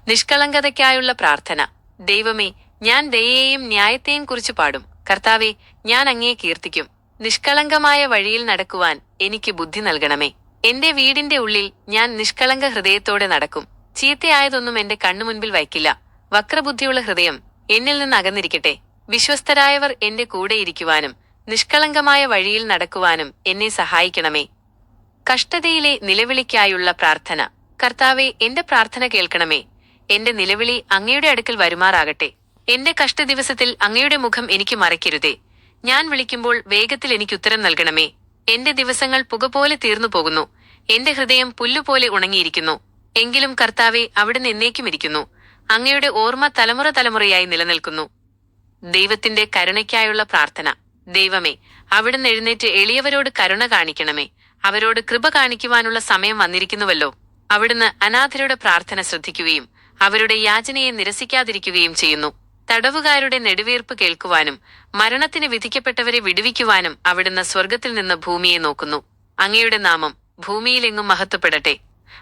നിഷ്കളങ്കതയ്ക്കായുള്ള പ്രാർത്ഥന. ദൈവമേ, ഞാൻ ദയയെയും ന്യായത്തെയും കുറിച്ച് പാടും. കർത്താവേ, ഞാൻ അങ്ങയെ കീർത്തിക്കും. നിഷ്കളങ്കമായ വഴിയിൽ നടക്കുവാൻ എനിക്ക് ബുദ്ധി നൽകണമേ. എന്റെ വീടിന്റെ ഉള്ളിൽ ഞാൻ നിഷ്കളങ്ക ഹൃദയത്തോടെ നടക്കും. ചീത്തയായതൊന്നും എന്റെ കണ്ണുമുൻപിൽ വയ്ക്കില്ല. വക്രബുദ്ധിയുള്ള ഹൃദയം എന്നിൽ നിന്ന് അകന്നിരിക്കട്ടെ. വിശ്വസ്തരായവർ എന്റെ കൂടെ ഇരിക്കുവാനും നിഷ്കളങ്കമായ വഴിയിൽ നടക്കുവാനും എന്നെ സഹായിക്കണമേ. കഷ്ടതയിലെ നിലവിളിക്കായുള്ള പ്രാർത്ഥന. കർത്താവെ, എന്റെ പ്രാർത്ഥന കേൾക്കണമേ. എന്റെ നിലവിളി അങ്ങയുടെ അടുക്കൽ വരുമാറാകട്ടെ. എന്റെ കഷ്ടദിവസത്തിൽ അങ്ങയുടെ മുഖം എനിക്ക് മറയ്ക്കരുതേ. ഞാൻ വിളിക്കുമ്പോൾ വേഗത്തിൽ എനിക്ക് ഉത്തരം നൽകണമേ. എന്റെ ദിവസങ്ങൾ പുകപോലെ തീർന്നു പോകുന്നു. എന്റെ ഹൃദയം പുല്ലുപോലെ ഉണങ്ങിയിരിക്കുന്നു. എങ്കിലും കർത്താവെ, അവിടുന്ന് എന്നേക്കും ഇരിക്കുന്നു. അങ്ങയുടെ ഓർമ്മ തലമുറ തലമുറയായി നിലനിൽക്കുന്നു. ദൈവത്തിന്റെ കരുണയ്ക്കായുള്ള പ്രാർത്ഥന. ദൈവമേ, അവിടുന്ന് എഴുന്നേറ്റ് എളിയവരോട് കരുണ കാണിക്കണമേ. അവരോട് കൃപ കാണിക്കുവാനുള്ള സമയം വന്നിരിക്കുന്നുവല്ലോ. അവിടുന്ന് അനാഥരുടെ പ്രാർത്ഥന ശ്രദ്ധിക്കുകയും അവരുടെ യാചനയെ നിരസിക്കാതിരിക്കുകയും ചെയ്യുന്നു. തടവുകാരുടെ നെടുവീർപ്പ് കേൾക്കുവാനും മരണത്തിന് വിധിക്കപ്പെട്ടവരെ വിടുവിക്കുവാനും അവിടുന്ന് സ്വർഗത്തിൽ നിന്ന് ഭൂമിയെ നോക്കുന്നു. അങ്ങയുടെ നാമം ഭൂമിയിലെങ്ങും മഹത്വപ്പെടട്ടെ.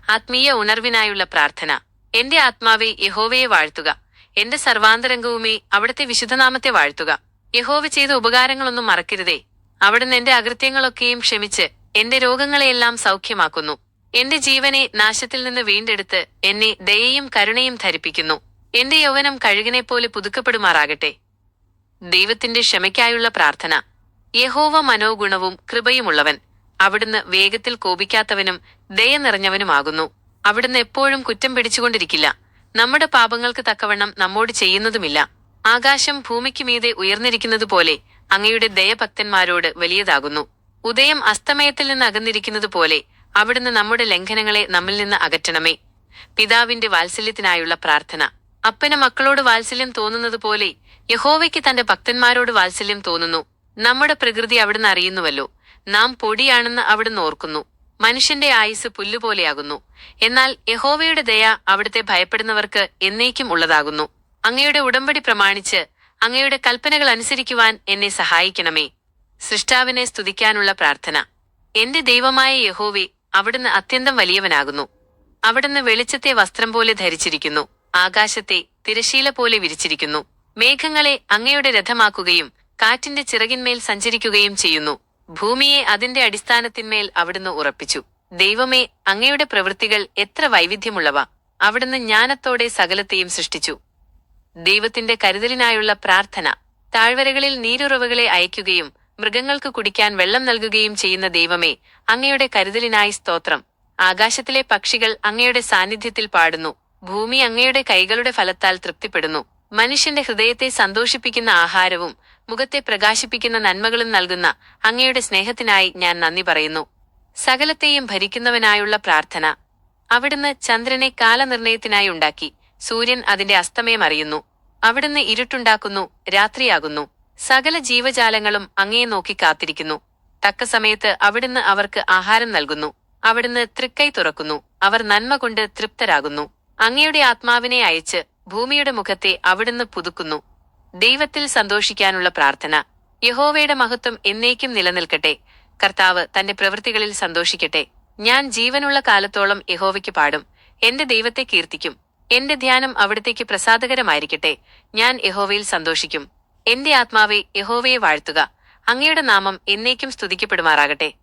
ആത്മീയ ഉണർവിനായുള്ള പ്രാർത്ഥന. എന്റെ ആത്മാവെ, യഹോവയെ വാഴ്ത്തുക. എന്റെ സർവാന്തരംഗവുമേ, അവിടുത്തെ വിശുദ്ധനാമത്തെ വാഴ്ത്തുക. യഹോവ ചെയ്ത ഉപകാരങ്ങളൊന്നും മറക്കരുതേ. അവിടുന്ന് എന്റെ അകൃത്യങ്ങളൊക്കെയും ക്ഷമിച്ച് എന്റെ രോഗങ്ങളെയെല്ലാം സൗഖ്യമാക്കുന്നു. എന്റെ ജീവനെ നാശത്തിൽ നിന്ന് വീണ്ടെടുത്ത് എന്നെ ദയയും കരുണയും ധരിപ്പിക്കുന്നു. എന്റെ യൗവനം കഴുകനെപ്പോലെ പുതുക്കപ്പെടുമാറാകട്ടെ. ദൈവത്തിന്റെ ക്ഷമയ്ക്കായുള്ള പ്രാർത്ഥന. യഹോവ മനോഗുണവും കൃപയുമുള്ളവൻ. അവിടുന്ന് വേഗത്തിൽ കോപിക്കാത്തവനും ദയ നിറഞ്ഞവനുമാകുന്നു. അവിടുന്ന് എപ്പോഴും കുറ്റം പിടിച്ചുകൊണ്ടിരിക്കില്ല. നമ്മുടെ പാപങ്ങൾക്ക് തക്കവണ്ണം നമ്മോട് ചെയ്യുന്നതുമില്ല. ആകാശം ഭൂമിക്ക് മീതെ ഉയർന്നിരിക്കുന്നതുപോലെ അങ്ങയുടെ ദയ ഭക്തന്മാരോട് വലിയതാകുന്നു. ഉദയം അസ്തമയത്തിൽ നിന്ന് അകന്നിരിക്കുന്നത് പോലെ അവിടുന്ന് നമ്മുടെ ലംഘനങ്ങളെ നമ്മിൽ നിന്ന് അകറ്റണമേ. പിതാവിന്റെ വാത്സല്യത്തിനായുള്ള പ്രാർത്ഥന. അപ്പന് മക്കളോട് വാത്സല്യം തോന്നുന്നത് പോലെ യഹോവയ്ക്ക് തന്റെ ഭക്തന്മാരോട് വാത്സല്യം തോന്നുന്നു. നമ്മുടെ പ്രകൃതി അവിടുന്ന് അറിയുന്നുവല്ലോ. നാം പൊടിയാണെന്ന് അവിടുന്ന് ഓർക്കുന്നു. മനുഷ്യന്റെ ആയുസ് പുല്ലുപോലെയാകുന്നു. എന്നാൽ യഹോവയുടെ ദയ അവിടുത്തെ ഭയപ്പെടുന്നവർക്ക് എന്നേക്കും ഉള്ളതാകുന്നു. അങ്ങയുടെ ഉടമ്പടി പ്രമാണിച്ച് അങ്ങയുടെ കൽപ്പനകൾ അനുസരിക്കുവാൻ എന്നെ സഹായിക്കണമേ. സൃഷ്ടാവിനെ സ്തുതിക്കാനുള്ള പ്രാർത്ഥന. എന്റെ ദൈവമായ യഹോവേ, അവിടുന്ന് അത്യന്തം വലിയവനാകുന്നു. അവിടുന്ന് വെളിച്ചത്തെ വസ്ത്രം പോലെ ധരിച്ചിരിക്കുന്നു. ആകാശത്തെ തിരശീല പോലെ വിരിച്ചിരിക്കുന്നു. മേഘങ്ങളെ അങ്ങയുടെ രഥമാക്കുകയും കാറ്റിന്റെ ചിറകിന്മേൽ സഞ്ചരിക്കുകയും ചെയ്യുന്നു. ഭൂമിയെ അതിന്റെ അടിസ്ഥാനത്തിന്മേൽ അവിടുന്ന് ഉറപ്പിച്ചു. ദൈവമേ, അങ്ങയുടെ പ്രവൃത്തികൾ എത്ര വൈവിധ്യമുള്ളവ! അവിടുന്ന് ജ്ഞാനത്തോടെ സകലത്തെയും സൃഷ്ടിച്ചു. ദൈവത്തിന്റെ കരുതലിനായുള്ള പ്രാർത്ഥന. താഴ്വരകളിൽ നീരുറവുകളെ അയക്കുകയും മൃഗങ്ങൾക്ക് കുടിക്കാൻ വെള്ളം നൽകുകയും ചെയ്യുന്ന ദൈവമേ, അങ്ങയുടെ കരുതലിനായി സ്തോത്രം. ആകാശത്തിലെ പക്ഷികൾ അങ്ങയുടെ സാന്നിധ്യത്തിൽ പാടുന്നു. ഭൂമി അങ്ങയുടെ കൈകളുടെ ഫലത്താൽ തൃപ്തിപ്പെടുന്നു. മനുഷ്യന്റെ ഹൃദയത്തെ സന്തോഷിപ്പിക്കുന്ന ആഹാരവും മുഖത്തെ പ്രകാശിപ്പിക്കുന്ന നന്മകളും നൽകുന്ന അങ്ങയുടെ സ്നേഹത്തിനായി ഞാൻ നന്ദി പറയുന്നു. സകലത്തെയും ഭരിക്കുന്നവനായുള്ള പ്രാർത്ഥന. അവിടുന്ന് ചന്ദ്രനെ കാലനിർണയത്തിനായി ഉണ്ടാക്കി. സൂര്യൻ അതിന്റെ അസ്തമയം അറിയുന്നു. അവിടുന്ന് ഇരുട്ടുണ്ടാക്കുന്നു, രാത്രിയാകുന്നു. സകല ജീവജാലങ്ങളും അങ്ങയെ നോക്കി കാത്തിരിക്കുന്നു. തക്ക സമയത്ത് അവിടുന്ന് അവർക്ക് ആഹാരം നൽകുന്നു. അവിടുന്ന് തൃക്കൈ തുറക്കുന്നു. അവർ നന്മ കൊണ്ട് തൃപ്തരാകുന്നു. അങ്ങയുടെ ആത്മാവിനെ അയച്ച് ഭൂമിയുടെ മുഖത്തെ അവിടുന്ന് പുതുക്കുന്നു. ദൈവത്തിൽ സന്തോഷിക്കാനുള്ള പ്രാർത്ഥന. യഹോവയുടെ മഹത്വം എന്നേക്കും നിലനിൽക്കട്ടെ. കർത്താവ് തന്റെ പ്രവൃത്തികളിൽ സന്തോഷിക്കട്ടെ. ഞാൻ ജീവനുള്ള കാലത്തോളം യഹോവയ്ക്ക് പാടും. എന്റെ ദൈവത്തെ കീർത്തിക്കും. എന്റെ ധ്യാനം അവിടത്തേക്ക് പ്രസാദകരമായിരിക്കട്ടെ. ഞാൻ യഹോവയിൽ സന്തോഷിക്കും. എന്റെ ആത്മാവെ, യഹോവയെ വാഴ്ത്തുക. അങ്ങയുടെ നാമം എന്നേക്കും സ്തുതിക്കപ്പെടുമാറാകട്ടെ.